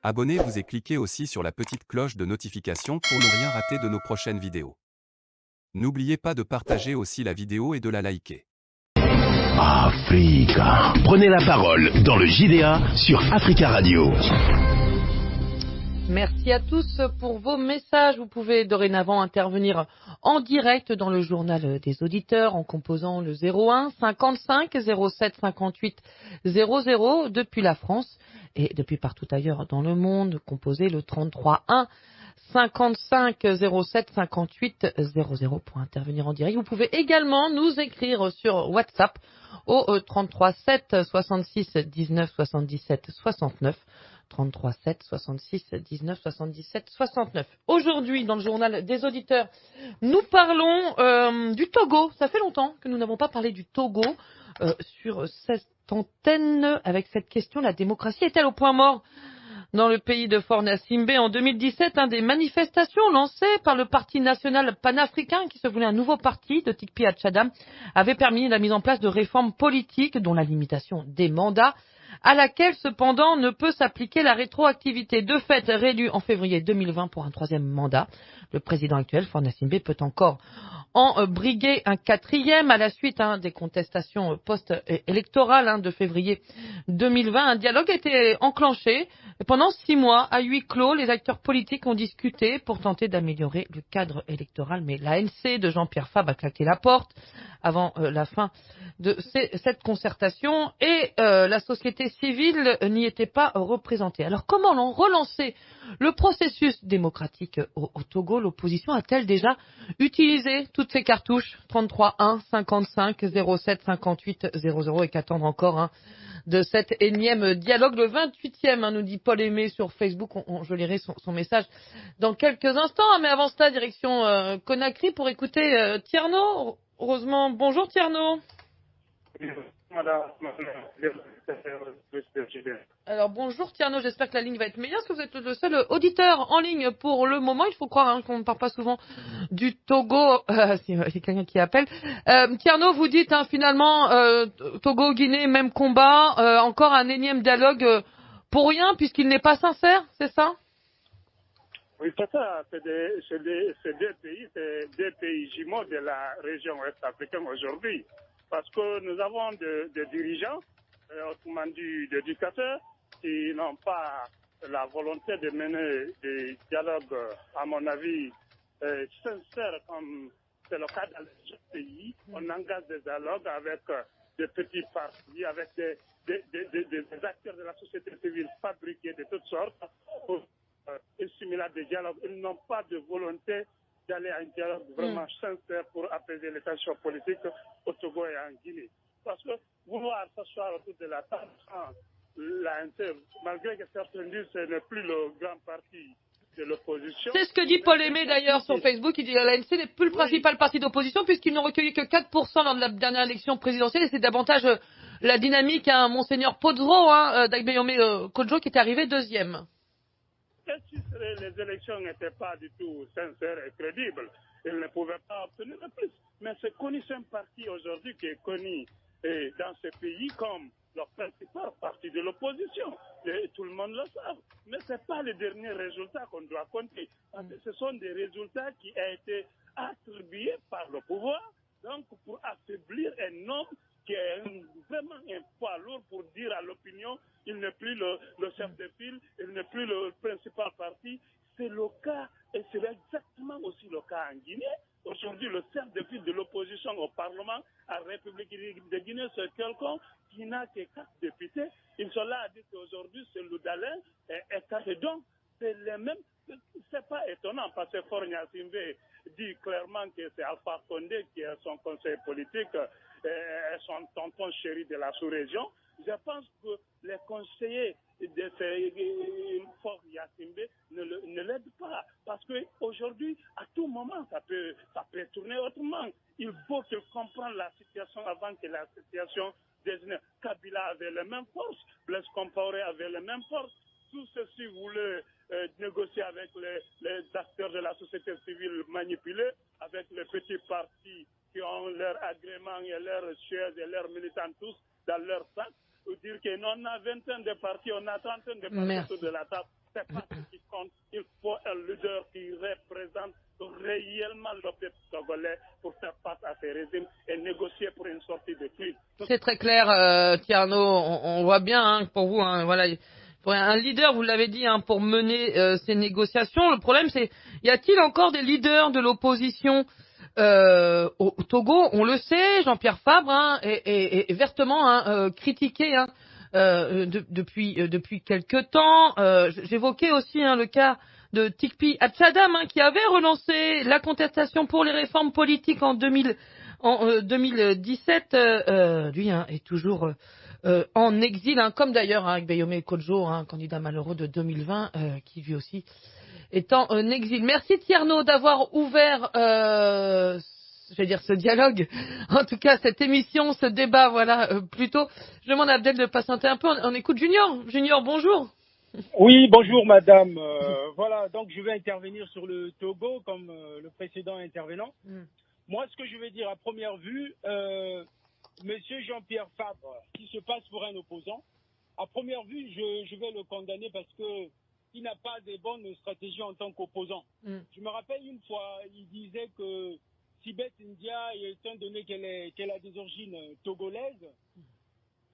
Abonnez-vous et cliquez aussi sur la petite cloche de notification pour ne rien rater de nos prochaines vidéos. N'oubliez pas de partager aussi la vidéo et de la liker. Africa. Prenez la parole dans le JDA sur Africa Radio. Merci à tous pour vos messages. Vous pouvez dorénavant intervenir en direct dans le journal des auditeurs en composant le 01 55 07 58 00 depuis la France et depuis partout ailleurs dans le monde. Composez le 33 1 55 07 58 00 pour intervenir en direct. Vous pouvez également nous écrire sur WhatsApp au 33 7 66 19 77 69. 33 7 66 19 77 69. Aujourd'hui, dans le journal des auditeurs, nous parlons du Togo. Ça fait longtemps que nous n'avons pas parlé du Togo sur cette antenne avec cette question: la démocratie est-elle au point mort dans le pays de Fort-Nassimbe? En 2017, des manifestations lancées par le Parti national panafricain, qui se voulait un nouveau parti de Tikpi Atchadam, avait permis la mise en place de réformes politiques, dont la limitation des mandats, à laquelle cependant ne peut s'appliquer la rétroactivité. De fait, réélu en février 2020 pour un troisième mandat, le président actuel, Fort-Nassimbe, peut encore en briguer un quatrième à la suite des contestations post-électorales de février 2020. Un dialogue a été enclenché. Et pendant 6 mois, à huis clos, les acteurs politiques ont discuté pour tenter d'améliorer le cadre électoral. Mais l'ANC de Jean-Pierre Fabre a claqué la porte avant la fin de cette concertation et la société civile n'y était pas représentée. Alors comment relancer le processus démocratique au Togo? L'opposition a-t-elle déjà utilisé toutes ses cartouches? 33 1 55 07 58 00 et qu'attendre encore de cet énième dialogue, le 28e, nous dit Paul Aimé sur Facebook. Je lirai son message dans quelques instants. Mais avant cela, direction Conakry pour écouter Tierno. Heureusement, bonjour Tierno. Alors bonjour Tierno, j'espère que la ligne va être meilleure, parce que vous êtes le seul auditeur en ligne pour le moment. Il faut croire qu'on ne parle pas souvent du Togo, c'est quelqu'un qui appelle. Tierno, vous dites finalement Togo, Guinée, même combat, encore un énième dialogue pour rien puisqu'il n'est pas sincère, c'est ça? Oui, c'est ça. C'est deux pays jumeaux de la région ouest-africaine aujourd'hui. Parce que nous avons des dirigeants, autrement dit des dictateurs, qui n'ont pas la volonté de mener des dialogues, à mon avis, sincères, comme c'est le cas dans les autres pays. On engage des dialogues avec des petits partis, avec des acteurs de la société civile fabriqués de toutes sortes pour simuler des dialogues. Ils n'ont pas de volonté d'aller à un dialogue vraiment sincère pour apaiser les tensions politiques au Togo et en Guinée. Parce que vouloir s'asseoir autour de la table sans l'ANC, malgré que certains disent que ce n'est plus le grand parti de l'opposition. C'est ce que dit Paul Aimé d'ailleurs sur Facebook. Il dit que l'ANC n'est plus le principal parti d'opposition puisqu'ils n'ont recueilli que 4% lors de la dernière élection présidentielle, et c'est davantage la dynamique Monseigneur Podro, d'Agbeyome Kodjo, qui est arrivé deuxième. Et si les élections n'étaient pas du tout sincères et crédibles, ils ne pouvaient pas obtenir de plus. Mais c'est connu, c'est un parti aujourd'hui qui est connu dans ce pays comme le principal parti de l'opposition. Et tout le monde le sait. Mais ce n'est pas les derniers résultats qu'on doit compter. Parce que ce sont des résultats qui ont été attribués par le pouvoir, donc pour affaiblir un homme qui est vraiment un poids lourd pour dire à l'opinion, il n'est plus le chef de file, il n'est plus le principal parti. C'est le cas, et c'est exactement aussi le cas en Guinée. Aujourd'hui, le chef de file de l'opposition au Parlement, à la République de Guinée, c'est quelqu'un qui n'a que 4 députés. Ils sont là à dire qu'aujourd'hui, c'est Loudalin et Cafedon. C'est les mêmes. C'est pas étonnant parce que Fort-Nassimbe dit clairement que c'est Alpha Condé qui est son conseiller politique et son tonton chéri de la sous-région. Je pense que les conseillers de Fort-Nassimbe ne l'aident pas parce qu'aujourd'hui, à tout moment, ça peut tourner autrement. Il faut qu'ils comprennent la situation avant que la situation désigne. Kabila avait les mêmes forces, Blaise Compaoré avait les mêmes forces. Tout ceci voulait négocier avec les acteurs de la société civile manipulés, avec les petits partis qui ont leur agrément et leurs chaises et leurs militants tous dans leur sac, pour dire qu'on a 20 ans de partis, on a 30 ans de partis autour de la table. c'est pas ce qui compte. Il faut un leader qui représente réellement le peuple togolais pour faire face à ces régimes et négocier pour une sortie de crise. C'est très clair, Tierno. On voit bien hein, pour vous, hein, voilà. Pour un leader, vous l'avez dit, hein, pour mener ces négociations. Le problème, c'est, y a-t-il encore des leaders de l'opposition au Togo? On le sait, Jean-Pierre Fabre hein, est vertement hein, critiqué hein, depuis quelque temps. J'évoquais aussi hein, le cas de Tikpi Atchadam hein, qui avait relancé la contestation pour les réformes politiques en 2017. Lui hein, est toujours en exil, hein, comme d'ailleurs hein, avec Bayomé Kodjo, hein, candidat malheureux de 2020, qui lui aussi est en exil. Merci Tierno d'avoir ouvert, je vais dire ce dialogue, en tout cas cette émission, ce débat, voilà, plutôt. Je demande à Abdel de patienter un peu, on écoute Junior. Junior, bonjour. Oui, bonjour madame. Voilà, donc je vais intervenir sur le Togo comme le précédent intervenant. Moi, ce que je vais dire à première vue, monsieur Jean-Pierre Fabre, qui se passe pour un opposant, à première vue, je vais le condamner parce que il n'a pas de bonnes stratégies en tant qu'opposant. Je me rappelle une fois, il disait que Sibeth India, étant donné qu'elle a des origines togolaises,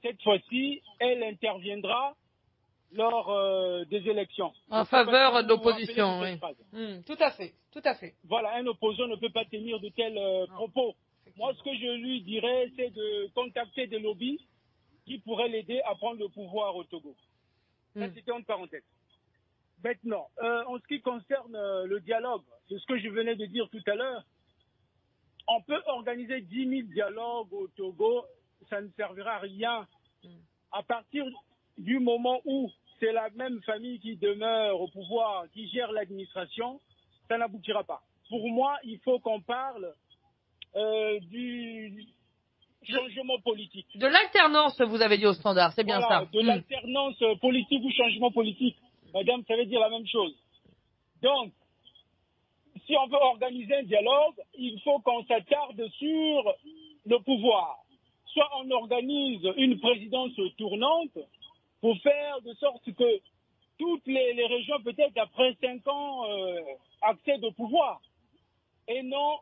cette fois-ci, elle interviendra lors des élections. En faveur de l'opposition, oui. Tout à fait, tout à fait. Voilà, un opposant ne peut pas tenir de tels propos. Moi, ce que je lui dirais, c'est de contacter des lobbies qui pourraient l'aider à prendre le pouvoir au Togo. Ça, c'était une parenthèse. Maintenant, en ce qui concerne le dialogue, c'est ce que je venais de dire tout à l'heure, on peut organiser 10 000 dialogues au Togo, ça ne servira à rien. À partir du moment où c'est la même famille qui demeure au pouvoir, qui gère l'administration, ça n'aboutira pas. Pour moi, il faut qu'on parle du changement politique. De l'alternance, vous avez dit au standard, c'est bien voilà, ça. De l'alternance politique ou changement politique. Madame, ça veut dire la même chose. Donc, si on veut organiser un dialogue, il faut qu'on s'attarde sur le pouvoir. Soit on organise une présidence tournante pour faire de sorte que toutes les régions, peut-être après 5 ans, accèdent au pouvoir. Et non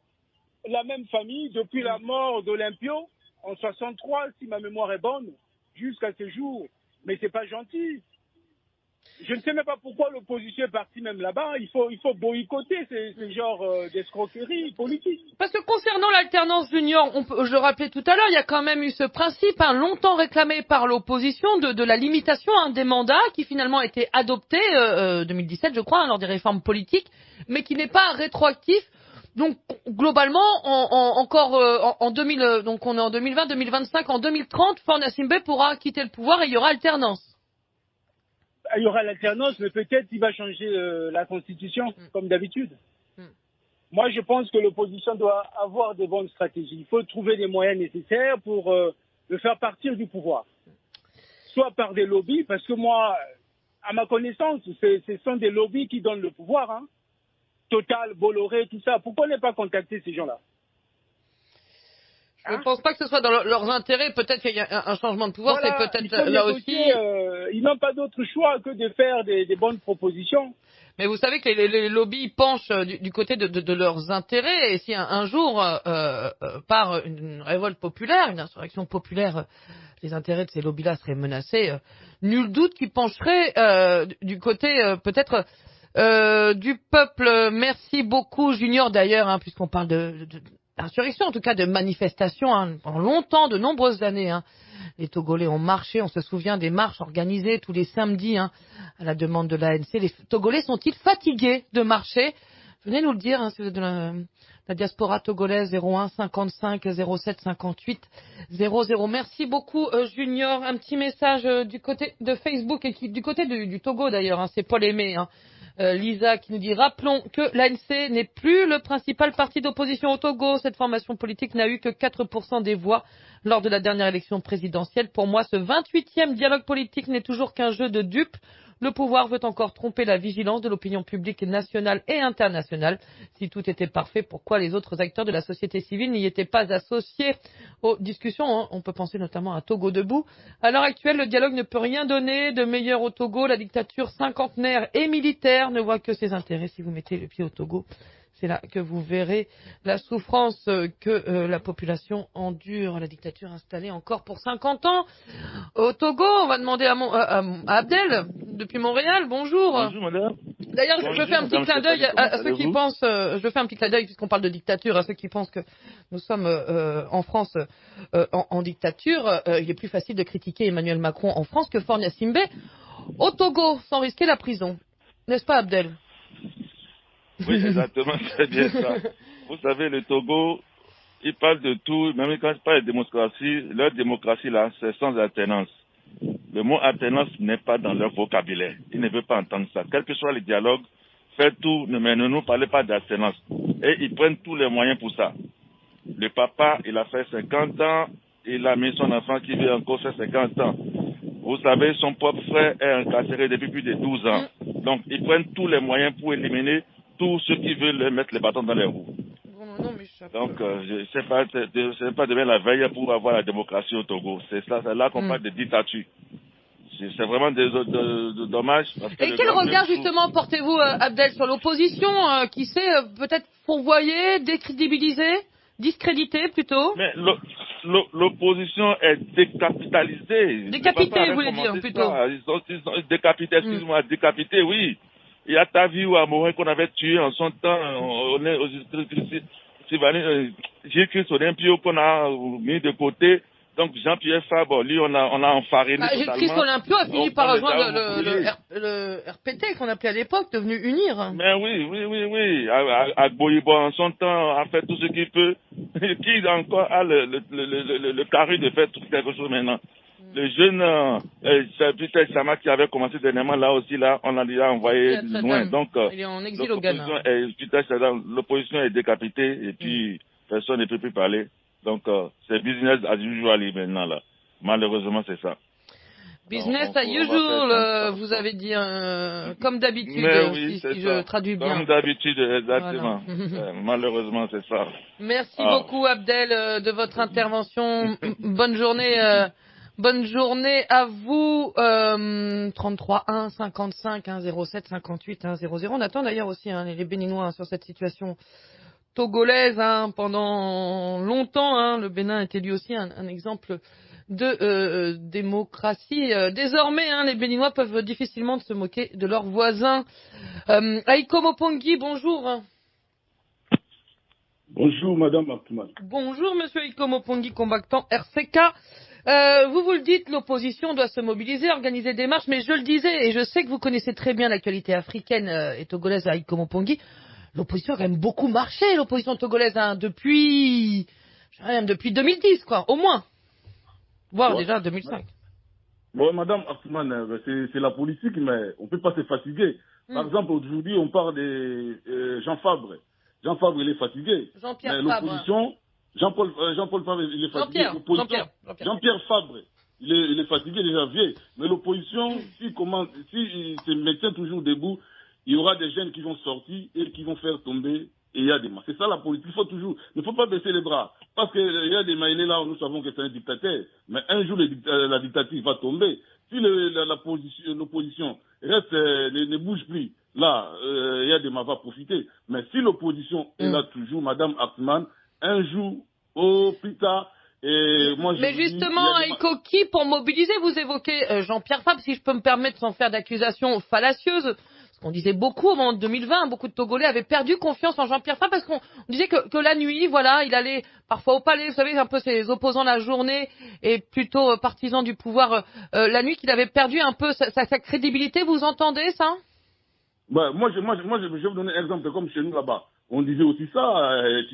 la même famille, depuis la mort d'Olympio, en 63, si ma mémoire est bonne, jusqu'à ce jour. Mais c'est pas gentil. Je ne sais même pas pourquoi l'opposition est partie même là-bas. Il faut boycotter ces genres d'escroqueries politiques. Parce que concernant l'alternance junior, je le rappelais tout à l'heure, il y a quand même eu ce principe longtemps réclamé par l'opposition de la limitation des mandats qui finalement a été adopté 2017, je crois, lors des réformes politiques, mais qui n'est pas rétroactif. Donc globalement, en 2000, donc on est en 2020, 2025, en 2030, Faure Gnassingbe pourra quitter le pouvoir et il y aura alternance. Il y aura l'alternance, mais peut-être il va changer la Constitution, comme d'habitude. Moi, je pense que l'opposition doit avoir des bonnes stratégies. Il faut trouver les moyens nécessaires pour le faire partir du pouvoir. Soit par des lobbies, parce que moi, à ma connaissance, ce sont des lobbies qui donnent le pouvoir. Hein. Total, Bolloré, tout ça. Pourquoi ne pas contacter ces gens-là? Je ne pense pas que ce soit dans leurs intérêts. Peut-être qu'il y a un changement de pouvoir, voilà, c'est peut-être là aussi. Ils n'ont pas d'autre choix que de faire des bonnes propositions. Mais vous savez que les lobbies penchent du côté de leurs intérêts. Et si un jour, par une révolte populaire, une insurrection populaire, les intérêts de ces lobbies-là seraient menacés, nul doute qu'ils pencheraient du côté peut-être du peuple. Merci beaucoup, Junior, d'ailleurs, puisqu'on parle d'insurrection, en tout cas de manifestation, pendant longtemps, de nombreuses années. Les Togolais ont marché, on se souvient des marches organisées tous les samedis à la demande de l'ANC. Les Togolais sont-ils fatigués de marcher? Venez nous le dire, si vous êtes de la diaspora togolaise, 01 55 07 58 00. Merci beaucoup, Junior. Un petit message du côté de Facebook et du côté du Togo d'ailleurs, c'est Paul Aimé. Lisa qui nous dit: rappelons que l'ANC n'est plus le principal parti d'opposition au Togo. Cette formation politique n'a eu que 4% des voix lors de la dernière élection présidentielle. Pour moi, ce 28e dialogue politique n'est toujours qu'un jeu de dupes. Le pouvoir veut encore tromper la vigilance de l'opinion publique nationale et internationale. Si tout était parfait, pourquoi les autres acteurs de la société civile n'y étaient pas associés aux discussions? On peut penser notamment à Togo debout. À l'heure actuelle, le dialogue ne peut rien donner de meilleur au Togo. La dictature cinquantenaire et militaire ne voit que ses intérêts. Si vous mettez le pied au Togo, c'est là que vous verrez la souffrance que la population endure. La dictature installée encore pour 50 ans au Togo. On va demander à Abdel, depuis Montréal. Bonjour. Bonjour, madame. D'ailleurs, je fais un petit clin d'œil à ceux qui pensent, je fais un petit clin d'œil puisqu'on parle de dictature, à ceux qui pensent que nous sommes en France en dictature. Il est plus facile de critiquer Emmanuel Macron en France que Faure Gnassingbé au Togo, sans risquer la prison. N'est-ce pas, Abdel? Oui, exactement, c'est bien ça. Vous savez, le Togo, ils parlent de tout, même quand ils parlent de démocratie, leur démocratie, là, c'est sans alternance. Le mot alternance n'est pas dans leur vocabulaire. Ils ne veulent pas entendre ça. Quel que soit le dialogue, faites tout, mais ne nous parlez pas d'alternance. Et ils prennent tous les moyens pour ça. Le papa, il a fait 50 ans, il a mis son enfant qui vit encore faire 50 ans. Vous savez, son propre frère est incarcéré depuis plus de 12 ans. Donc, ils prennent tous les moyens pour éliminer tous ceux qui veulent leur mettre les bâtons dans les roues. Donc, je sais pas demain la veille pour avoir la démocratie au Togo. C'est ça, c'est là qu'on parle de dictature. C'est vraiment dommage. Parce que et quel regard, justement, portez-vous, Abdel, sur l'opposition qui s'est peut-être fourvoyée, décrédibilisée, discréditée plutôt? Mais l'opposition est décapitalisée. Décapitée, vous voulez dire, plutôt. Ils sont décapités, excuse-moi, décapités, oui. Il y a Taviou Amorin qu'on avait tué en son temps, on est aux Gilles Olympio qu'on a mis de côté. Donc Jean-Pierre Fabre, lui, on a enfariné totalement. Gilles Olympio a fini par rejoindre le RPT qu'on appelait à l'époque, devenu UNIR. Mais oui. Agboïbo en son temps a fait tout ce qu'il peut. Qui encore a le carré de faire tout quelque chose maintenant? Le jeune Peter Sama qui avait commencé dernièrement là aussi, là, on a déjà envoyé loin. Donc, il est en exil au Ghana. L'opposition est décapitée et puis personne ne peut plus parler. Donc, c'est business as usual maintenant là. Malheureusement, c'est ça. Business as usual, vous avez dit, comme d'habitude, oui, si je traduis bien. Comme d'habitude, exactement. Voilà. Malheureusement, c'est ça. Merci beaucoup, Abdel, de votre intervention. Bonne journée. Bonne journée à vous. 33 1 55 1 07 58 1 00. On attend d'ailleurs aussi les Béninois sur cette situation togolaise. Pendant longtemps, le Bénin était lui aussi un exemple de démocratie. Désormais, les Béninois peuvent difficilement se moquer de leurs voisins. Aïko Mopongi, bonjour. Bonjour, Madame Abdouman. Bonjour, Monsieur Aïko Mopongi, combattant RCK. Vous le dites, l'opposition doit se mobiliser, organiser des marches, mais je le disais, et je sais que vous connaissez très bien l'actualité africaine et togolaise à Aïko Mopongi, l'opposition a quand même beaucoup marché, l'opposition togolaise, depuis 2010, quoi, au moins. Voire déjà 2005. Bon, Madame Abdouman, c'est la politique, mais on ne peut pas se fatiguer. Par exemple, aujourd'hui, on parle de Jean Fabre. Jean Fabre, il est fatigué. Jean-Pierre Fabre. L'opposition... Jean-Paul Fabre, il est fatigué. Jean-Pierre Fabre, il est fatigué, déjà vieux. Mais l'opposition, s'il se maintient toujours debout, il y aura des jeunes qui vont sortir et qui vont faire tomber et il y a des masses. C'est ça la politique. Il ne faut pas baisser les bras. Parce qu'il y a des maïlés là où nous savons que c'est un dictateur. Mais un jour, la dictature va tomber. Si l'opposition reste, ne bouge plus, là, il y a des masses va profiter. Mais si l'opposition est là toujours, Madame Abdouman, un jour, plus tard, et moi je... Mais justement, Aïko, qui pour mobiliser, vous évoquez Jean-Pierre Fabre, si je peux me permettre sans faire d'accusations fallacieuses, parce qu'on disait beaucoup au moment de 2020, beaucoup de Togolais avaient perdu confiance en Jean-Pierre Fabre parce qu'on disait que la nuit, voilà, il allait parfois au palais, vous savez, un peu ses opposants la journée et plutôt partisans du pouvoir la nuit, qu'il avait perdu un peu sa crédibilité. Vous entendez ça? Moi, je vais vous donner un exemple comme chez nous là-bas. On disait aussi ça, il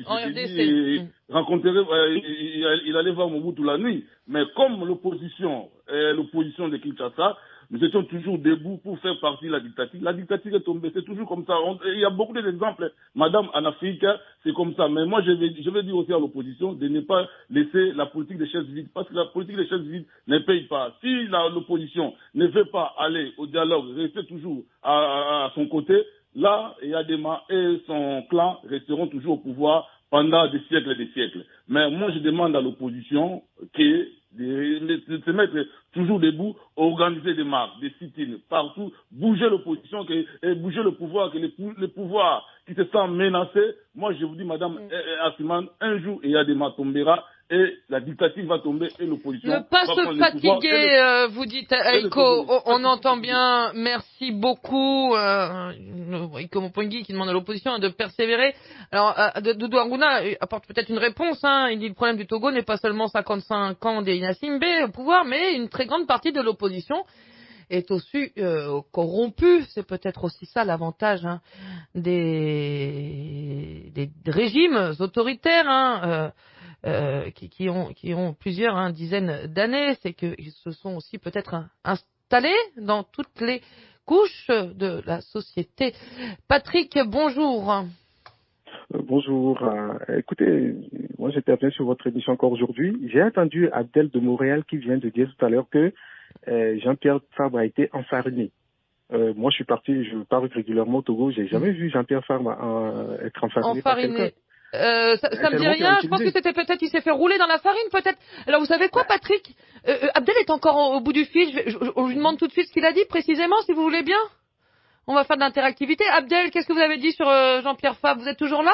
allait voir Mobutu la nuit. Mais comme l'opposition de Kinshasa nous étions toujours debout pour faire partie de la dictature. La dictature est tombée, c'est toujours comme ça. Il y a beaucoup d'exemples. Madame, en Afrique, c'est comme ça. Mais moi, je vais dire aussi à l'opposition de ne pas laisser la politique des chaises vides, parce que la politique des chaises vides ne paye pas. Si l'opposition ne veut pas aller au dialogue, rester toujours à son côté, là, Yadema et son clan resteront toujours au pouvoir pendant des siècles et des siècles. Mais moi, je demande à l'opposition de se mettre toujours debout, organiser des marches, des sit-ins partout, bouger l'opposition et bouger le pouvoir, que le pouvoir qui se sent menacé. Moi, je vous dis, Madame Asiman, un jour, Yadema tombera et la dictature va tomber et l'opposition ne pas se fatiguer, vous dites, Aiko, on entend bien, merci beaucoup, Aiko Mopongui qui demande à l'opposition de persévérer. Alors, Doudou Aruna apporte peut-être une réponse, hein. Il dit le problème du Togo n'est pas seulement 55 ans des Gnassingbé au pouvoir, mais une très grande partie de l'opposition est aussi corrompue. C'est peut-être aussi ça l'avantage, hein, des régimes autoritaires, hein, qui ont plusieurs dizaines d'années, c'est qu'ils se sont aussi peut-être installés dans toutes les couches de la société. Patrick, bonjour. Bonjour. Écoutez, moi j'interviens sur votre émission encore aujourd'hui. J'ai entendu Abdel de Montréal qui vient de dire tout à l'heure que Jean-Pierre Fabre a été enfariné. Moi je pars régulièrement au Togo, j'ai jamais vu Jean-Pierre Fabre être enfariné par quelqu'un. Ça me dit rien, je pense que c'était peut-être, il s'est fait rouler dans la farine, peut-être. Alors vous savez quoi, Patrick, Abdel est encore au bout du fil, on lui demande tout de suite ce qu'il a dit précisément, si vous voulez bien. On va faire de l'interactivité. Abdel, qu'est-ce que vous avez dit sur Jean-Pierre Fabre? Vous êtes toujours là?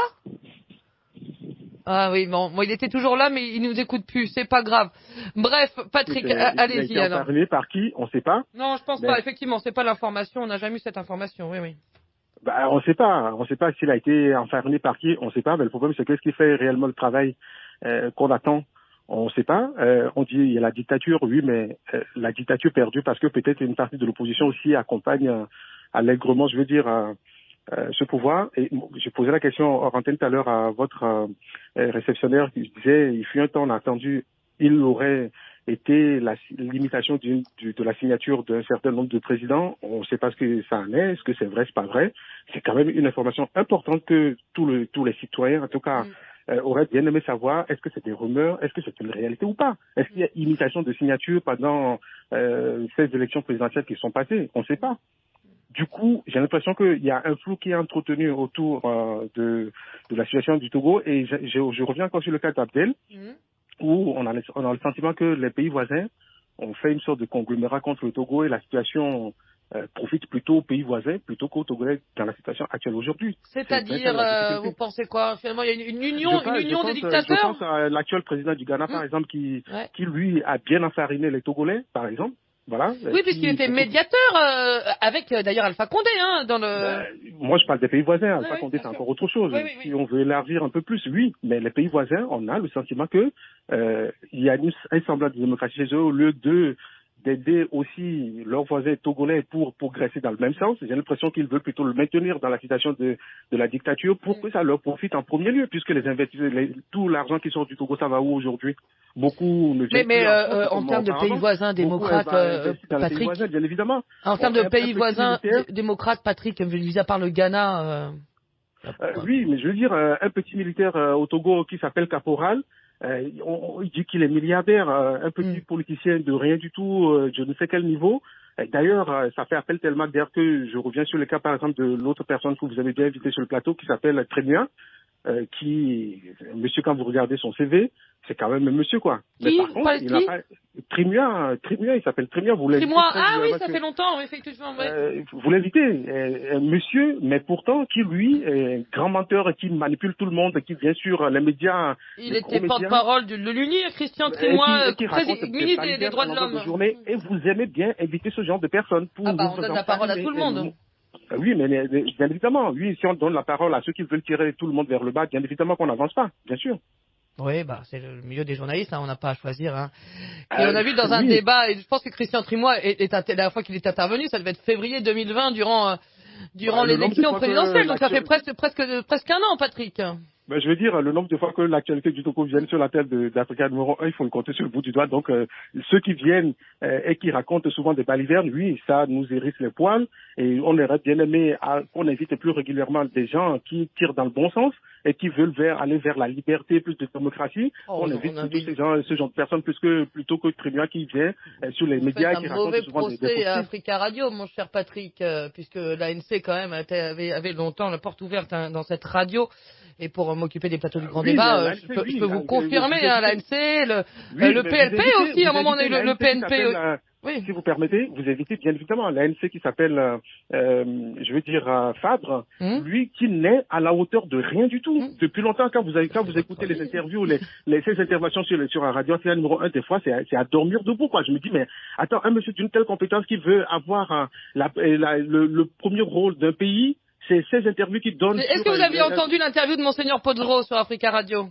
Ah oui, bon, il était toujours là, mais il nous écoute plus, c'est pas grave. Bref, Patrick, allez-y alors. Il a été par qui? On sait pas. Non, je pense pas, effectivement, c'est pas l'information, on n'a jamais eu cette information, oui. Bah, on sait pas s'il a été enfermé par qui, on sait pas, mais le problème c'est qu'est-ce qui fait réellement le travail qu'on attend, on sait pas. On dit il y a la dictature, oui, mais la dictature perdue parce que peut-être une partie de l'opposition aussi accompagne allègrement, je veux dire, ce pouvoir. Et j'ai posé la question hors antenne tout à l'heure à votre réceptionnaire qui disait, il fut un temps on a attendu, il aurait été l'imitation de la signature d'un certain nombre de présidents. On ne sait pas ce que ça en est, est-ce que c'est vrai, c'est pas vrai. C'est quand même une information importante que tous les citoyens, en tout cas, auraient bien aimé savoir, est-ce que c'est des rumeurs, est-ce que c'est une réalité ou pas? Est-ce qu'il y a imitation de signature pendant ces élections présidentielles qui sont passées? On ne sait pas. Du coup, j'ai l'impression qu'il y a un flou qui est entretenu autour de la situation du Togo. Et je reviens encore sur le cas d'Abdel, où on a le sentiment que les pays voisins ont fait une sorte de conglomérat contre le Togo et la situation profite plutôt aux pays voisins plutôt qu'aux Togolais dans la situation actuelle aujourd'hui. C'est-à-dire, vous pensez quoi? Finalement, il y a une union des dictateurs? Je pense à l'actuel président du Ghana, par exemple, qui lui a bien enfariné les Togolais, par exemple. Voilà. Oui, puisqu'il était médiateur avec d'ailleurs Alpha Condé, hein, dans le. Moi, je parle des pays voisins. Alpha Condé, c'est encore autre chose. Oui. Si on veut élargir un peu plus, oui. Mais les pays voisins, on a le sentiment que il y a un semblant de démocratie chez eux au lieu d'aider aussi leurs voisins togolais pour progresser dans le même sens. J'ai l'impression qu'ils veulent plutôt le maintenir dans la situation de la dictature pour que ça leur profite en premier lieu, puisque les investisseurs, tout l'argent qui sort du Togo, ça va où aujourd'hui? Beaucoup ne viennent mais en termes de pays voisins démocrates, Patrick, voisins, bien évidemment. En termes de pays voisins démocrates, Patrick, mis à part le Ghana. Oui, mais je veux dire, un petit militaire au Togo qui s'appelle Caporal, il dit qu'il est milliardaire, un petit politicien de rien du tout, je ne sais quel niveau. D'ailleurs, ça fait appel tellement d'ailleurs que je reviens sur le cas, par exemple, de l'autre personne que vous avez bien invité sur le plateau, qui s'appelle Trémia, monsieur, quand vous regardez son CV, c'est quand même un monsieur, quoi. Qui? Mais par contre, il n'a pas... Trémia, il s'appelle Trémia, vous l'invitez. Ah oui, ça fait longtemps, effectivement. Vous l'invitez, un monsieur, mais pourtant, qui lui, est un grand menteur, qui manipule tout le monde, qui vient sur les médias. Il était porte-parole de l'UNIR, Christian Trémois, ministre des droits de l'homme. Et vous aimez bien inviter ce genre de personnes pour... on donne la parole à tout le monde. Oui, mais bien évidemment, oui, si on donne la parole à ceux qui veulent tirer tout le monde vers le bas, bien évidemment qu'on n'avance pas, bien sûr. Oui, c'est le milieu des journalistes, hein, on n'a pas à choisir. Hein. Et on a vu dans un débat, et je pense que Christian Trémois, la dernière fois qu'il est intervenu, ça devait être février 2020, durant l'élection présidentielle, donc ça fait presque un an, Patrick. Ben, je veux dire, le nombre de fois que l'actualité du Togo vient sur la table d'Africa numéro 1, il faut le compter sur le bout du doigt. Donc, ceux qui viennent et qui racontent souvent des balivernes, oui, ça nous hérisse les poils. Et on aurait bien aimé qu'on invite plus régulièrement des gens qui tirent dans le bon sens et qui veulent aller vers la liberté, plus de démocratie. On invite plutôt ce genre de personnes plutôt que Trémia qui vient sur les médias qui racontent souvent des procès à Africa Radio, mon cher Patrick, puisque l'ANC quand même avait longtemps la porte ouverte dans cette radio. Et pour m'occuper des plateaux du grand débat, je peux vous confirmer, l'ANC, le PLP aussi, à un moment on a eu le PNP. Oui. Si vous permettez, vous invitez bien évidemment l'ANC qui s'appelle, Fabre, lui qui n'est à la hauteur de rien du tout. Depuis longtemps, quand vous écoutez les interviews, ces interventions sur la radio numéro 1, des fois, c'est à dormir debout, quoi. Je me dis, mais attends, un monsieur d'une telle compétence qui veut avoir le premier rôle d'un pays, c'est ces interviews qui donnent... Est-ce que vous aviez entendu l'interview de Monseigneur Podro sur Africa Radio?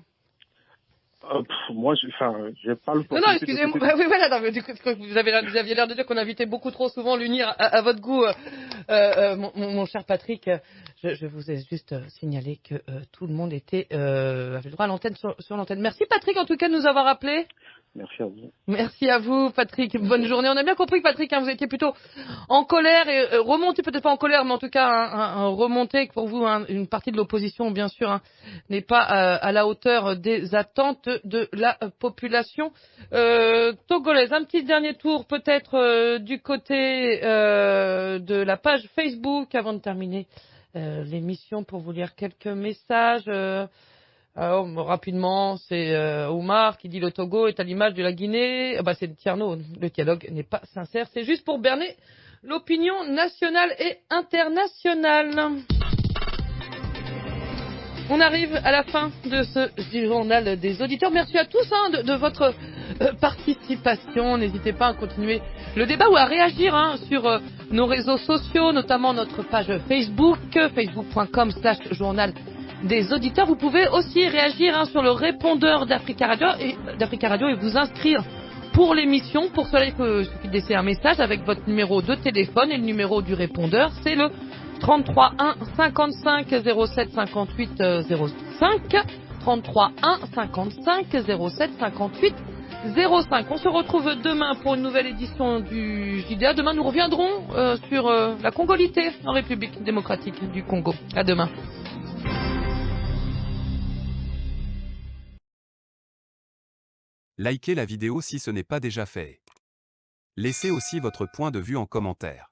Moi, j'ai pas le... Non, excusez-moi. Oui, voilà, non, du coup, vous aviez l'air de dire qu'on invitait beaucoup trop souvent l'unir à votre goût, mon cher Patrick. Je vous ai juste signalé que tout le monde avait le droit à l'antenne sur l'antenne. Merci Patrick, en tout cas, de nous avoir appelés. Merci à vous. Merci à vous, Patrick. Bonne journée. On a bien compris, Patrick, vous étiez plutôt en colère et remonté, peut-être pas en colère, mais en tout cas un remonté, que pour vous, une partie de l'opposition, bien sûr, n'est pas à la hauteur des attentes de la population togolaise. Un petit dernier tour, peut-être du côté de la page Facebook, avant de terminer l'émission, pour vous lire quelques messages. Alors, rapidement, c'est Oumar qui dit le Togo est à l'image de la Guinée. C'est Tierno, le dialogue n'est pas sincère. C'est juste pour berner l'opinion nationale et internationale. On arrive à la fin de ce journal des auditeurs. Merci à tous de votre participation. N'hésitez pas à continuer le débat ou à réagir sur nos réseaux sociaux, notamment notre page Facebook, facebook.com/journal des auditeurs. Vous pouvez aussi réagir sur le répondeur d'Africa Radio et vous inscrire pour l'émission. Pour cela, il suffit de laisser un message avec votre numéro de téléphone et le numéro du répondeur. C'est le 33 1 55 07 58 05. 33 1 55 07 58 05. On se retrouve demain pour une nouvelle édition du JDA. Demain, nous reviendrons sur la congolité en République démocratique du Congo. À demain. Likez la vidéo si ce n'est pas déjà fait. Laissez aussi votre point de vue en commentaire.